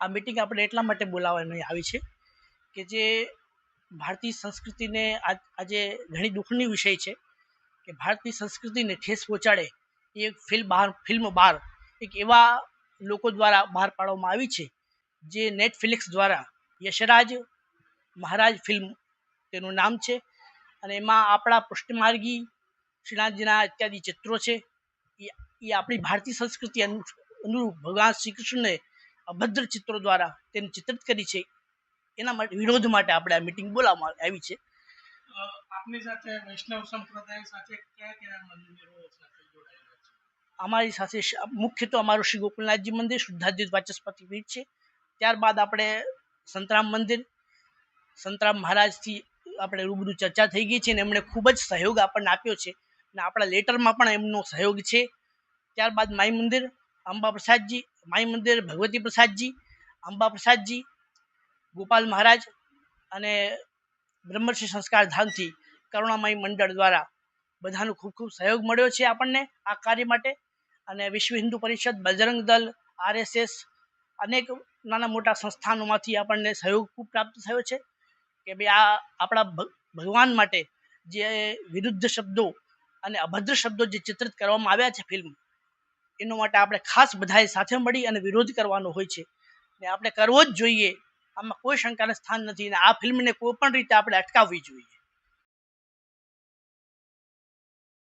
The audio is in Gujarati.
આ મીટિંગ આપણે એટલા માટે બોલાવવાની આવી છે કે જે ભારતીય સંસ્કૃતિને આજે ઘણી દુઃખની વિષય છે કે ભારતીય સંસ્કૃતિને ઠેસ પહોંચાડે એ ફિલ્મ બહાર એક એવા લોકો દ્વારા બહાર પાડવામાં આવી છે જે નેટફ્લિક્સ દ્વારા યશરાજ મહારાજ ફિલ્મ તેનું નામ છે અને એમાં આપણા પૃષ્ઠમાર્ગી શ્રીનાથજીના ઇત્યાદિ ચિત્રો છે એ આપણી ભારતીય સંસ્કૃતિ અનુરૂપ ભગવાન શ્રી કૃષ્ણને અભદ્ર ચિત્રો દ્વારા તેને ચિત્રિત કરી છે એના માટે વિરોધ માટે આપણે આ મિટિંગ બોલાવવામાં આવી છે। આપની સાથે વૈષ્ણવ સંપ્રદાય સાથે કયા કયા મંદિરો સાથે જોડાયેલા છે? અમારી સાથે મુખ્ય તો અમારું શ્રી ગોકુલનાથજી મંદિર શુદ્ધાદ્વૈત વાચસ્પતિ પીઠ છે। ત્યારબાદ આપણે સંતરામ મંદિર સંતરામ મહારાજથી આપણે રૂબરૂ ચર્ચા થઈ ગઈ છે અને એમણે ખૂબ જ સહયોગ આપણને આપ્યો છે અને આપણા લેટરમાં પણ એમનો સહયોગ છે। ત્યારબાદ માઈ મંદિર અંબા પ્રસાદજી, માઈ મંદિર ભગવતી પ્રસાદજી, અંબા પ્રસાદજી, ગોપાલ મહારાજ અને બ્રહ્મર્ષિ સંસ્કાર ધામથી કરુણામય મંડળ દ્વારા બધાનો ખૂબ ખૂબ સહયોગ મળ્યો છે આપણને આ કાર્ય માટે। અને વિશ્વ હિન્દુ પરિષદ, બજરંગ દળ, RSS અનેક નાના મોટા સંસ્થાનોમાંથી આપણને સહયોગ ખૂબ પ્રાપ્ત થયો છે કે ભાઈ આ આપણા ભગવાન માટે જે વિરુદ્ધ શબ્દો અને અભદ્ર શબ્દો જે ચિત્રિત કરવામાં આવ્યા છે ફિલ્મ, એનો માટે આપણે ખાસ બધાએ સાથે મળી અને વિરોધ કરવાનો હોય છે ને આપણે કરવો જ જોઈએ, આમાં કોઈ શંકાને સ્થાન નથી અને આ ફિલ્મને કોઈ પણ રીતે આપણે અટકાવવી જોઈએ।